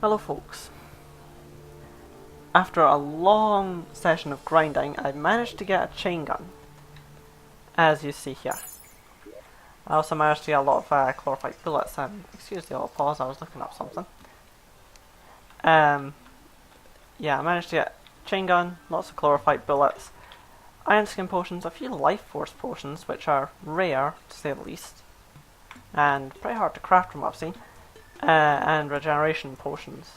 Hello folks. After a long session of grinding, I managed to get a chain gun, as you see here. I also managed to get a lot of chlorophyte bullets, and excuse the little pause, I was looking up something. Yeah, I managed to get a chain gun, lots of chlorophyte bullets, iron skin potions, a few life force potions, which are rare, to say the least, and pretty hard to craft from what I've seen, and regeneration potions.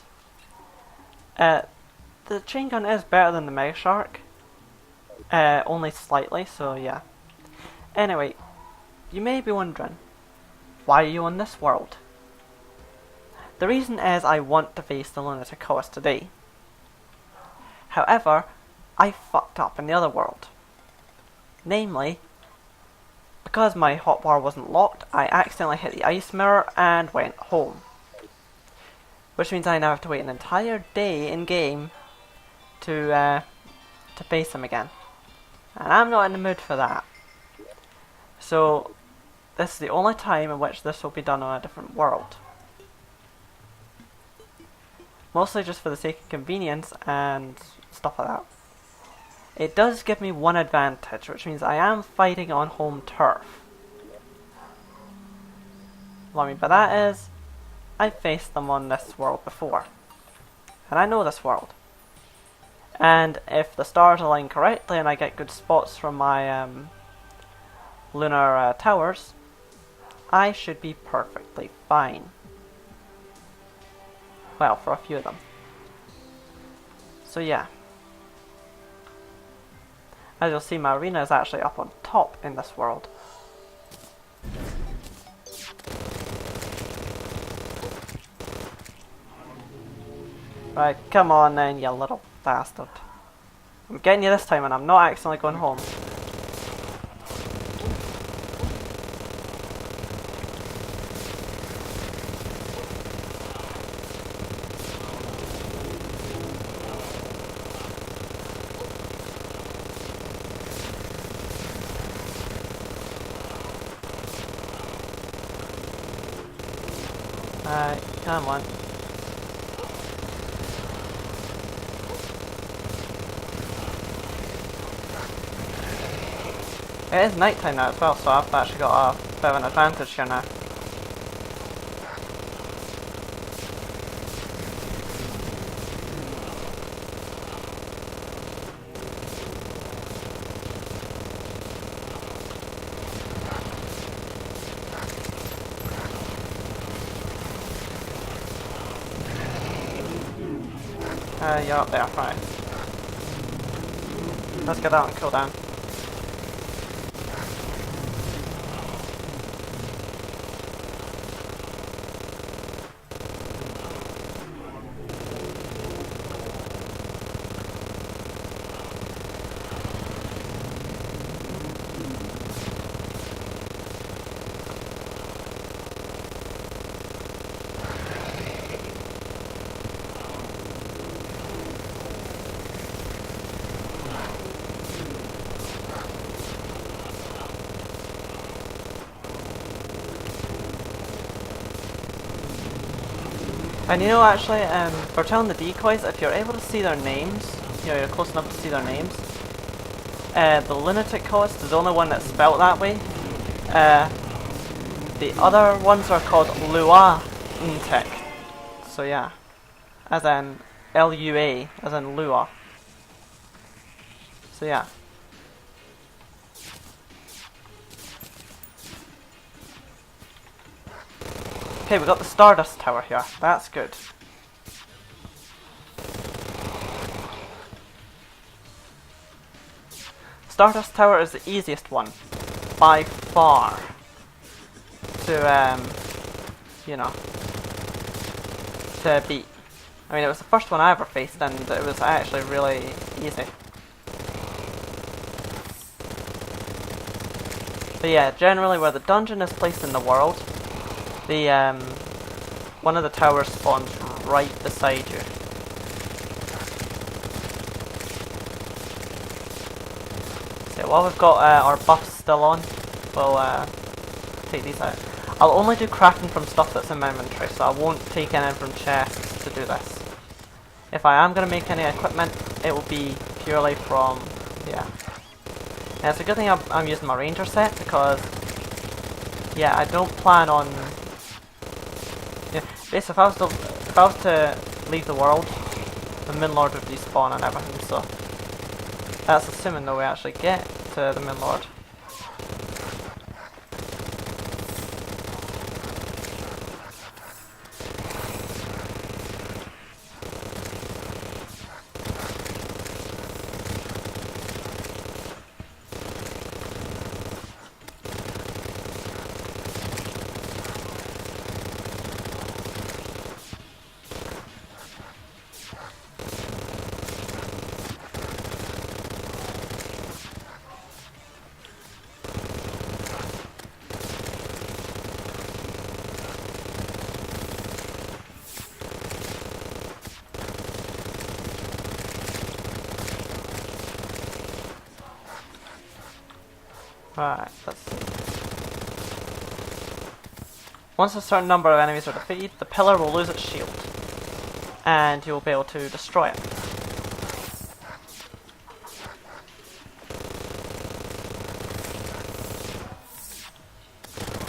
The chain gun is better than the Mega Shark, only slightly, so yeah. Anyway, you may be wondering, why are you on this world? The reason is I want to face the Lunatic Host today. However, I fucked up in the other world. Namely, because my hotbar wasn't locked, I accidentally hit the ice mirror and went home. Which means I now have to wait an entire day in game to face him again. And I'm not in the mood for that. So, this is the only time in which this will be done on a different world. Mostly just for the sake of convenience and stuff like that. It does give me one advantage, which means I am fighting on home turf. What I mean by that is, I faced them on this world before. And I know this world. And if the stars align correctly and I get good spots from my lunar towers, I should be perfectly fine. Well, for a few of them. So yeah. As you'll see, my arena is actually up on top in this world. Right, come on then, you little bastard. I'm getting you this time and I'm not accidentally going home. Alright, come on. It is night time now as well, so I've actually got a bit of an advantage here now. You're up there, right. Let's get that on cooldown. And you know, actually, for telling the decoys, if you're able to see their names, you know, you're close enough to see their names, the Lunatic Host is the only one that's spelt that way. The other ones are called Lunar. So yeah, as in L-U-A, as in Lua. So yeah. Okay, we got the Stardust Tower here. That's good. Stardust Tower is the easiest one, by far, to, you know, to beat. I mean, it was the first one I ever faced, and it was actually really easy. But yeah, generally where the dungeon is placed in the world, the one of the towers spawns right beside you. So while we've got our buffs still on, we'll take these out. I'll only do crafting from stuff that's in my inventory, so I won't take any from chests. to do this. If I am going to make any equipment, it will be purely from, yeah. And it's a good thing I'm using my ranger set, because, yeah, I don't plan on, yeah, basically if I was to leave the world, the Moon Lord would despawn and everything, so that's assuming that we actually get to the Moon Lord. Right, let's see. Once a certain number of enemies are defeated, the pillar will lose its shield, and you'll be able to destroy it.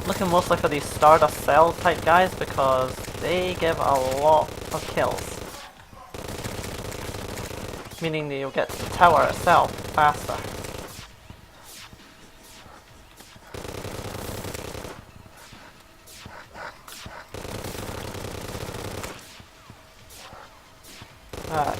Looking mostly for these Stardust Cell type guys, because they give a lot of kills. Meaning that you'll get to the tower itself faster. Alright.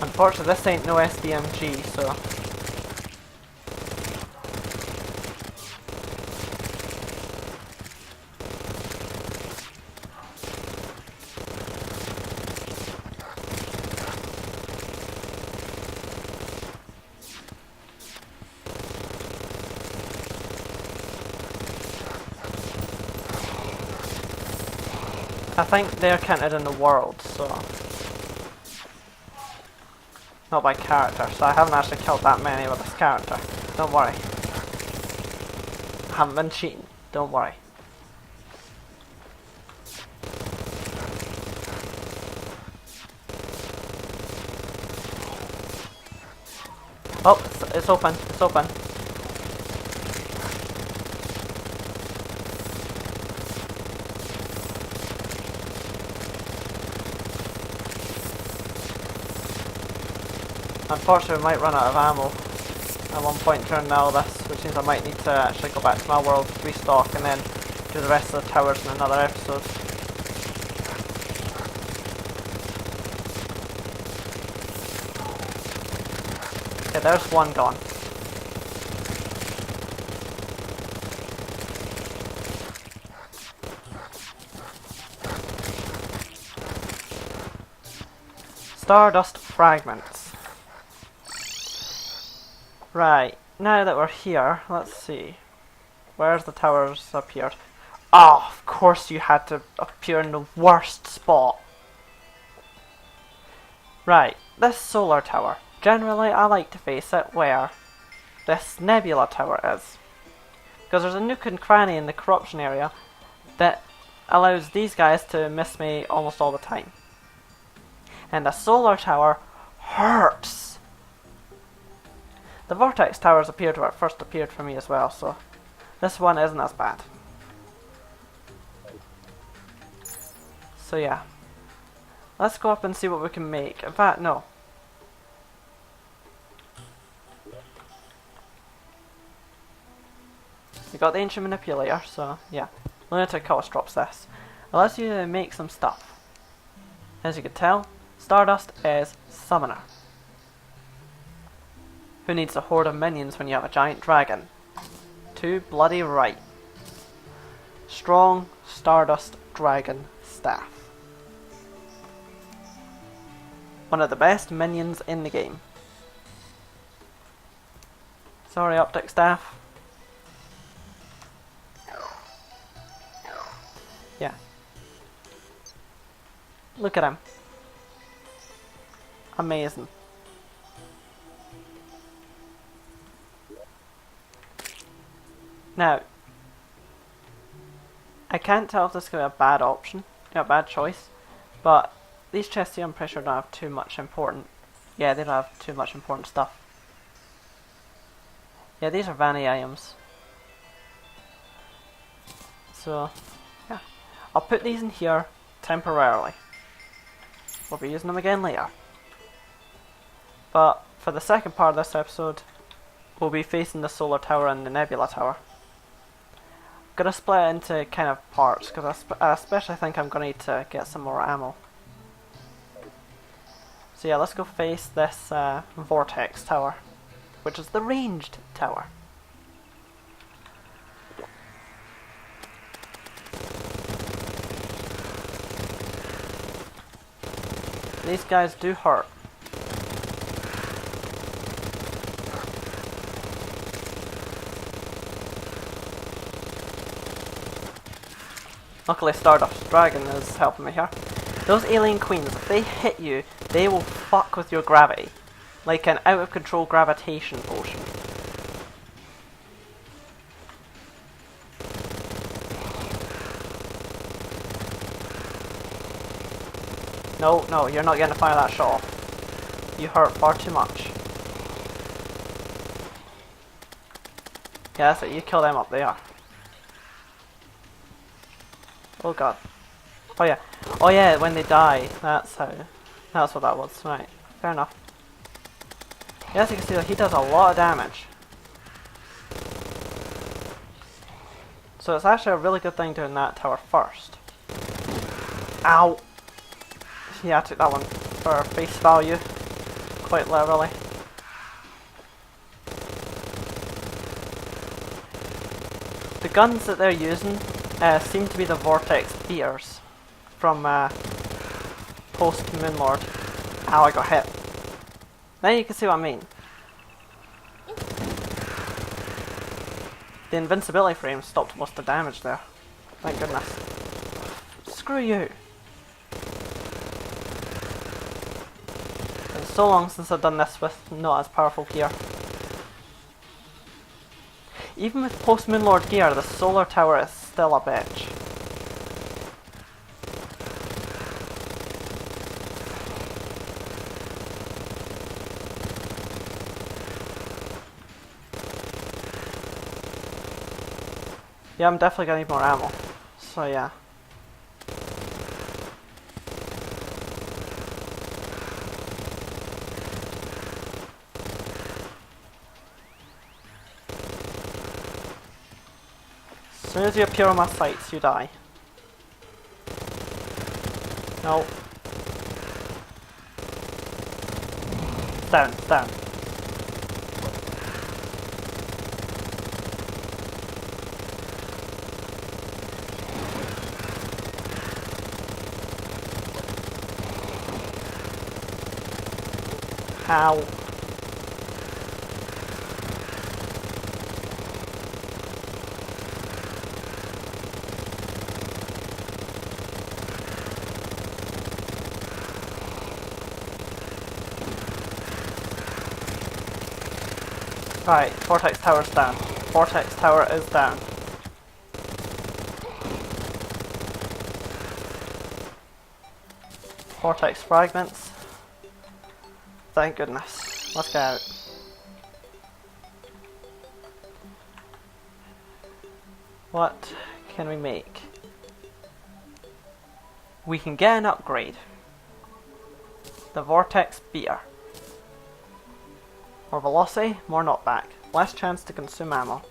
Unfortunately, this ain't no SDMG, so... I think they're counted in the world, so... Not by character, so I haven't actually killed that many with this character. Don't worry. I haven't been cheating, don't worry. Oh, it's open, it's open. Unfortunately, we might run out of ammo at one point during all this, which means I might need to actually go back to my world, restock, and then do the rest of the towers in another episode. Okay, there's one gone. Stardust fragments. Right, now that we're here, let's see. Where's the towers appeared? Oh, of course you had to appear in the worst spot. Right, this solar tower. Generally, I like to face it where this nebula tower is. Because there's a nook and cranny in the corruption area that allows these guys to miss me almost all the time. And the solar tower hurts. The vortex towers appeared where it first appeared for me as well, so this one isn't as bad. So yeah. Let's go up and see what we can make. In fact, no. We got the ancient manipulator, so yeah. Lunatic Cutlass drops this. Allows you to make some stuff. As you can tell, Stardust is Summoner. Who needs a horde of minions when you have a giant dragon? Too bloody right. Strong Stardust Dragon Staff. One of the best minions in the game. Sorry, optic staff. Yeah. Look at him. Amazing. Now, I can't tell if this could be a bad option, a bad choice, but these chests here I'm pretty sure don't have too much important. Yeah, they don't have too much important stuff. Yeah, these are vanity items. So, yeah. I'll put these in here temporarily. We'll be using them again later. But for the second part of this episode, we'll be facing the solar tower and the nebula tower. I'm gonna split it into kind of parts, because I especially think I'm gonna need to get some more ammo. So yeah, let's go face this vortex tower, which is the ranged tower. These guys do hurt. Luckily Stardust Dragon is helping me here. Those alien queens, if they hit you, they will fuck with your gravity. Like an out of control gravitation potion. No, you're not going to fire that shot off. You hurt far too much. Yeah, that's it, you kill them up there. Oh god. Oh yeah, when they die, that's what that was, right. Fair enough. Yeah, as you can see, he does a lot of damage. So it's actually a really good thing doing that tower first. Ow! Yeah, I took that one for face value, quite literally. The guns that they're using seem to be the Vortex Beaters from post Moonlord. Ow, I got hit. Now you can see what I mean. The invincibility frame stopped most of the damage there. Thank goodness. Screw you. It's so long since I've done this with not as powerful gear. Even with post Moonlord gear, the solar tower is still a bitch. Yeah, I'm definitely gonna need more ammo. So yeah. As soon as you appear on my sights, you die. No. Down, down. Ow. Right, Vortex Tower's down. Vortex Tower is down. Vortex fragments. Thank goodness. Let's get out. What can we make? We can get an upgrade. The Vortex Beater. More velocity, more knockback. Less chance to consume ammo.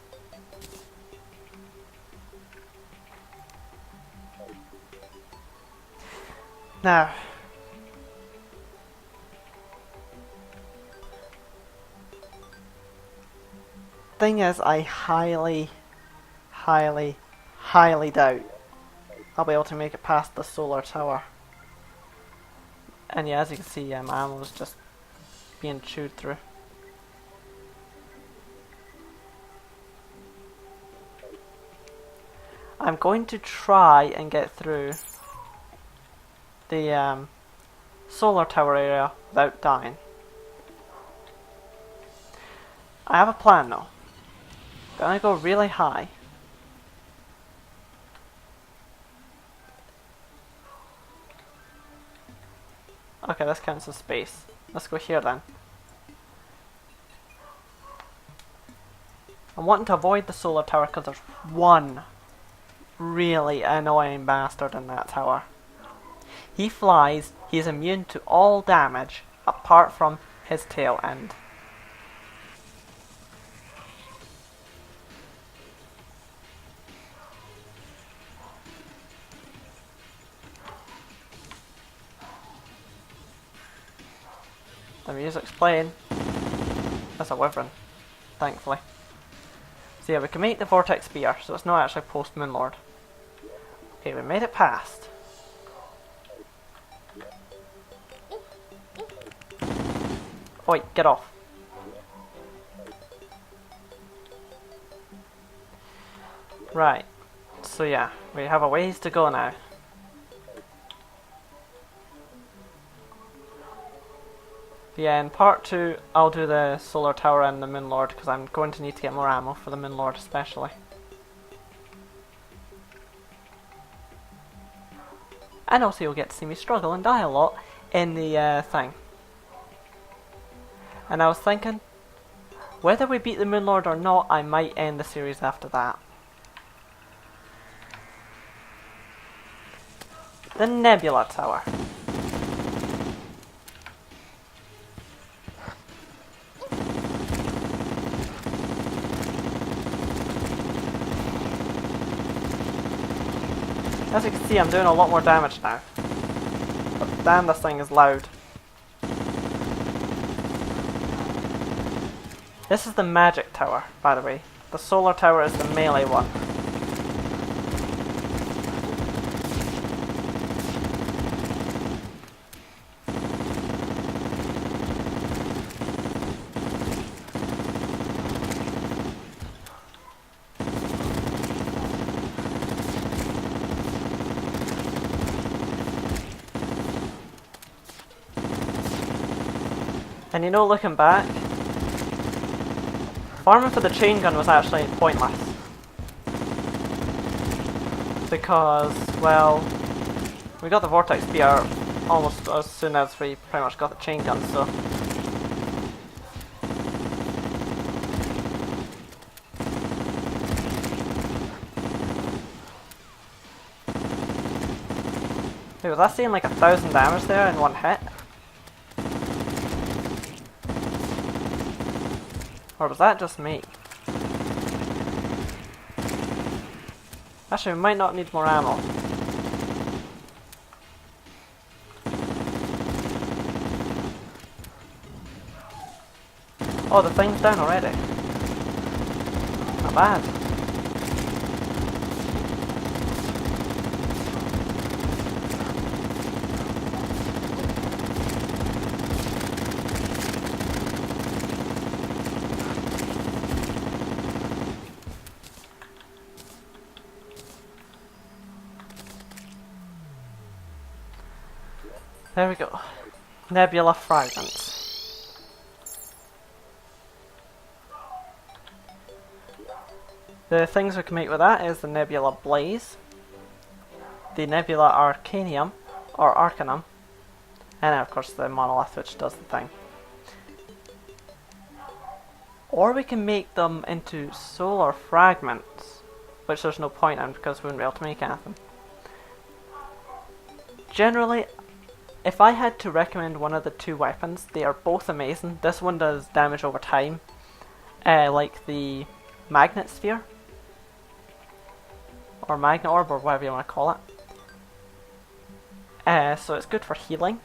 Now, thing is, I highly doubt I'll be able to make it past the solar tower. And yeah, as you can see, ammo's just being chewed through. I'm going to try and get through the solar tower area without dying. I have a plan though. Gonna go really high. Okay, this counts as space. Let's go here then. I'm wanting to avoid the solar tower because there's one really annoying bastard in that tower. He flies, he's immune to all damage apart from his tail end. The music's playing. That's a wyvern, thankfully. So yeah, we can make the vortex spear, so it's not actually post Moonlord. Okay, we made it past. Oh wait, get off. Right, so yeah, we have a ways to go now. Yeah, in part 2, I'll do the solar tower and the Moonlord, because I'm going to need to get more ammo for the Moonlord especially. And also you'll get to see me struggle and die a lot in the thing. And I was thinking, whether we beat the Moonlord or not, I might end the series after that. The Nebula Tower. As you can see, I'm doing a lot more damage now. But damn, this thing is loud. This is the magic tower, by the way. The solar tower is the melee one. And you know, looking back, farming for the chain gun was actually pointless. Because, well, we got the vortex spear almost as soon as we pretty much got the chain gun, so. Hey, was I seeing like 1,000 damage there in one hit? Or was that just me? Actually, we might not need more ammo. Oh, the thing's down already. Not bad. There we go. Nebula fragments. The things we can make with that is the Nebula Blaze, the Nebula Arcanium, or Arcanum, and of course the Monolith, which does the thing. Or we can make them into solar fragments, which there's no point in because we wouldn't be able to make anything. Generally, if I had to recommend one of the two weapons, they are both amazing. This one does damage over time, like the Magnet Sphere, or Magnet Orb, or whatever you want to call it. So it's good for healing,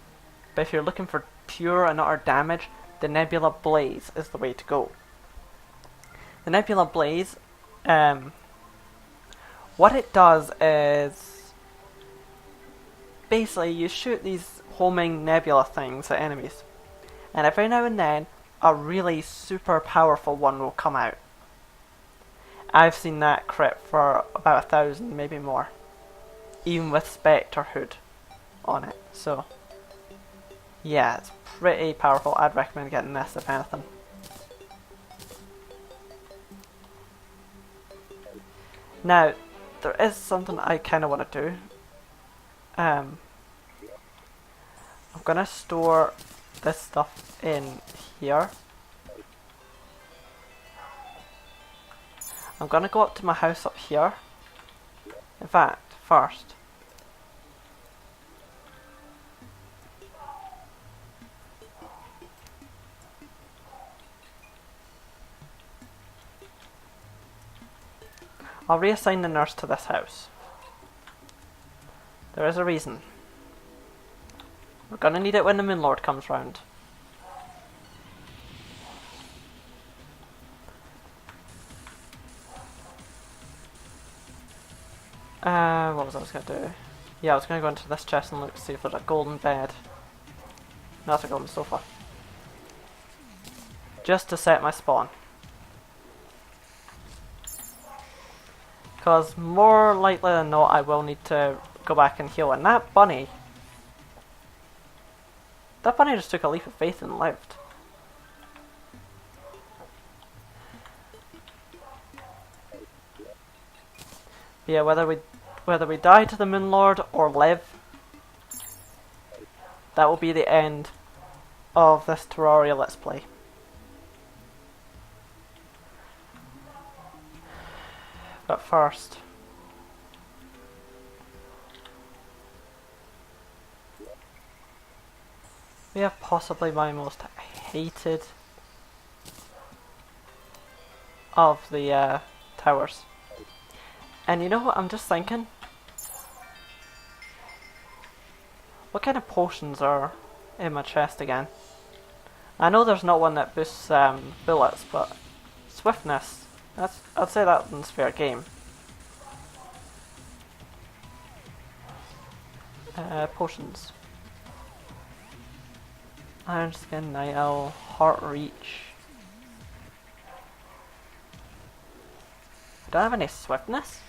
but if you're looking for pure and utter damage, the Nebula Blaze is the way to go. The Nebula Blaze, what it does is, basically you shoot these homing nebula things at enemies. And every now and then, a really super powerful one will come out. I've seen that crit for about 1,000, maybe more. Even with Spectre Hood on it. So, yeah, it's pretty powerful. I'd recommend getting this if anything. Now, there is something I kind of want to do. I'm gonna store this stuff in here. I'm gonna go up to my house up here. In fact, first, I'll reassign the nurse to this house. There is a reason. We're gonna need it when the Moon Lord comes round. What was I gonna do? Yeah, I was gonna go into this chest and look to see if there's a golden bed. No, that's a golden sofa. Just to set my spawn. Because more likely than not, I will need to go back and heal. And that bunny just took a leap of faith and lived. But yeah, whether we die to the Moon Lord or live, that will be the end of this Terraria Let's Play. But first, we have possibly my most hated of the towers. And you know what I'm just thinking? What kind of potions are in my chest again? I know there's not one that boosts bullets, but swiftness, I'd say that one's fair game. Potions. Iron Skin, Night Owl, Heart Reach. I don't have any swiftness.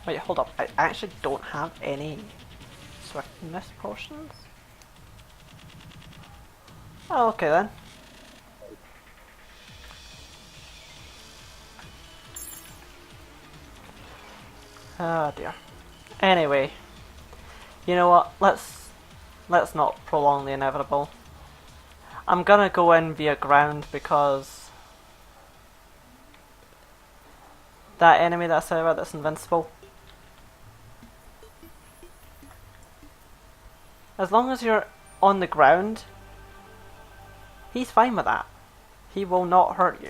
Wait, hold up. I actually don't have any swiftness potions. Oh, okay then. Oh dear. Anyway, you know what? Let's not prolong the inevitable. I'm gonna go in via ground because that enemy that I said about that's invincible. As long as you're on the ground, he's fine with that. He will not hurt you.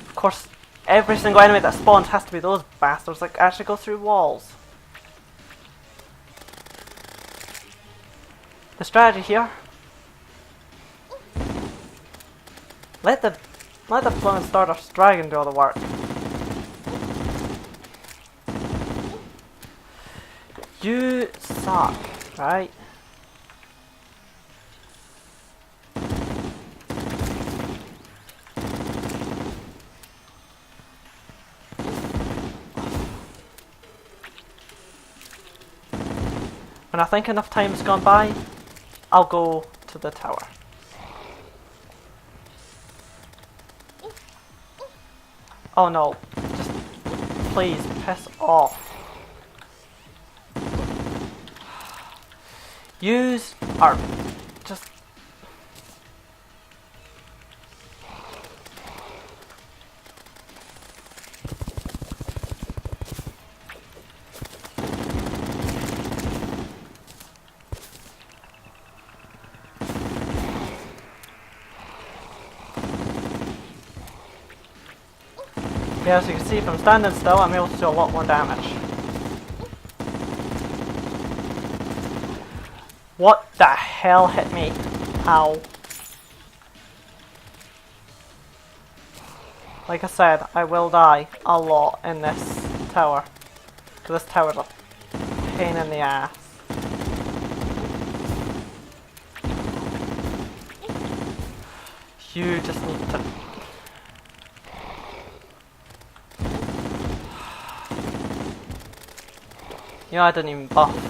Of course, every single enemy that spawns has to be those bastards that actually go through walls. The strategy here: let the Plummet Stardust Dragon do all the work. You suck, right? When I think enough time's gone by, I'll go to the tower. Oh no, just please piss off. Use our just Yeah, as you can see, if I'm standing still, I'm able to do a lot more damage. What the hell hit me? Ow. Like I said, I will die a lot in this tower. Because this tower's a pain in the ass. You just need to... You know, I didn't even buff.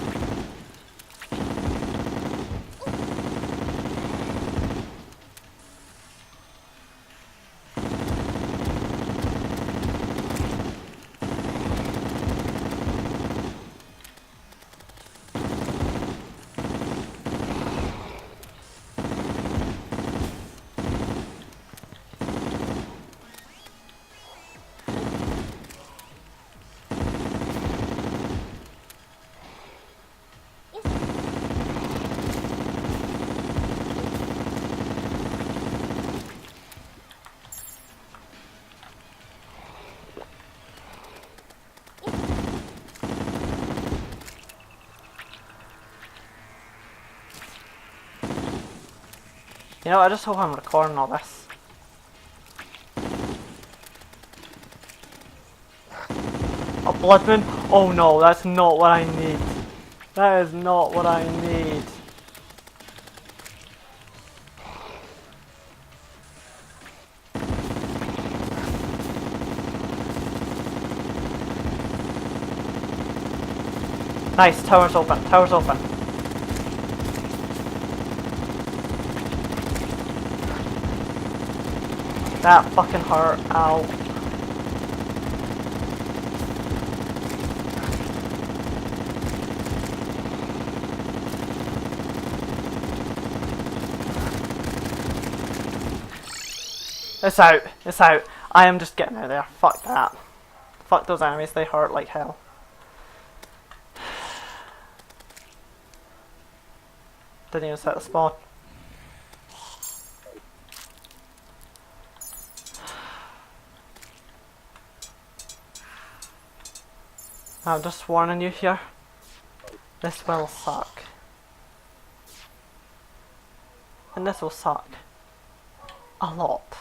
You know, I just hope I'm recording all this. A blood moon? Oh no, that's not what I need. That is not what I need. Nice, tower's open, tower's open. That fucking hurt, ow. It's out, it's out. I am just getting out of there, fuck that. Fuck those enemies, they hurt like hell. Didn't even set the spawn. I'm just warning you here. This will suck. And this will suck. A lot.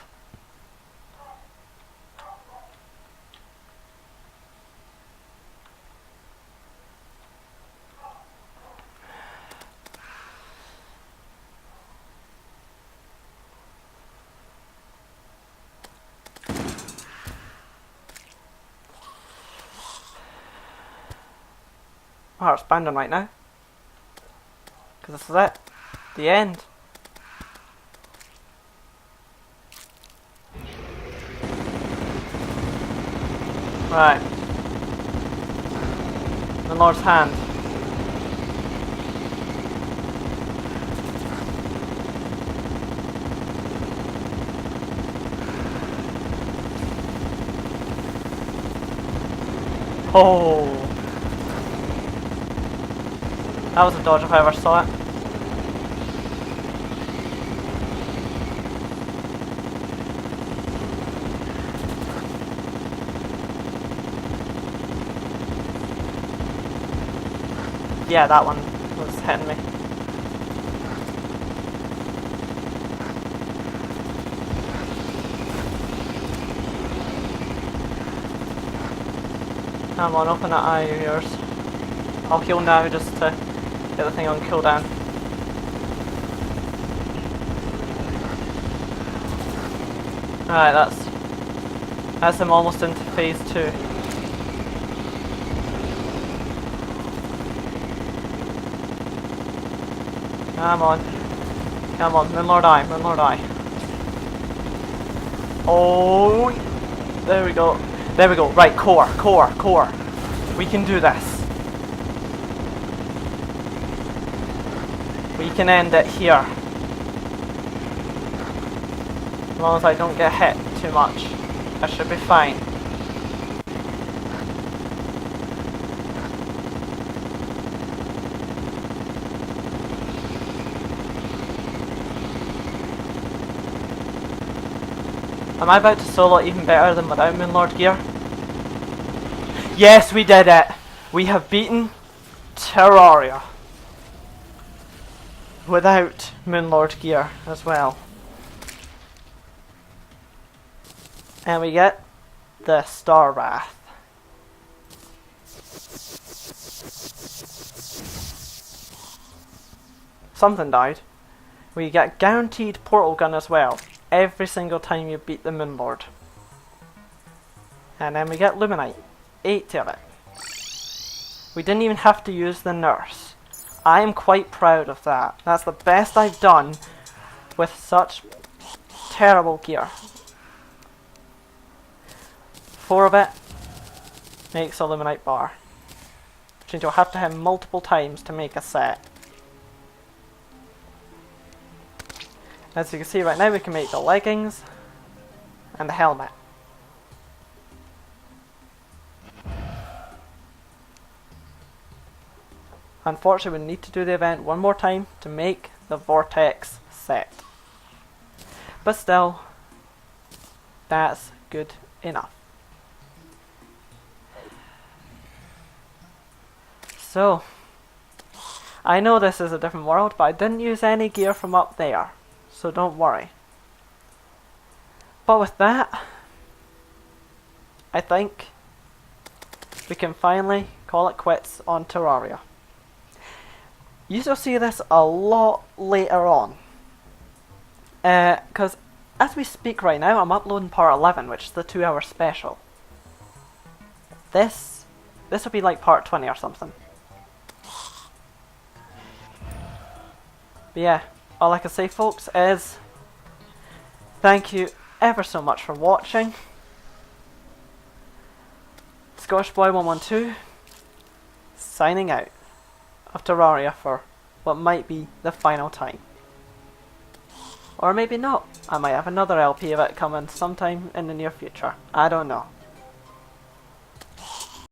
My heart's pounding right now. Because this is it. The end. Right. The Lord's hand. Oh. That was a dodge if I ever saw it. Yeah, that one was hitting me. Come on, open that eye of yours. I'll heal now just to get the thing on cooldown. Alright, that's him almost into phase 2. Come on. Come on, Moonlord Eye, Moonlord Eye. Oh, there we go. There we go. Right, core. We can do this. We can end it here. As long as I don't get hit too much, I should be fine. Am I about to solo even better than without Moonlord gear? Yes, we did it! We have beaten Terraria. Without Moonlord gear as well. And we get the Star Wrath. Something died. We get guaranteed portal gun as well, every single time you beat the Moonlord. And then we get Luminite, 8 of it. We didn't even have to use the nurse. I am quite proud of that. That's the best I've done with such terrible gear. 4 of it makes a Luminite bar, which means you'll have to hit multiple times to make a set. As you can see right now, we can make the leggings and the helmet. Unfortunately, we need to do the event one more time to make the Vortex set. But still, that's good enough. So, I know this is a different world, but I didn't use any gear from up there, so don't worry. But with that, I think we can finally call it quits on Terraria. You'll see this a lot later on, because as we speak right now, I'm uploading part 11, which is the 2-hour special. This will be like part 20 or something. But yeah, all I can say, folks, is thank you ever so much for watching. ScottishBoy112 signing out of Terraria for what might be the final time. Or maybe not. I might have another LP of it coming sometime in the near future. I don't know.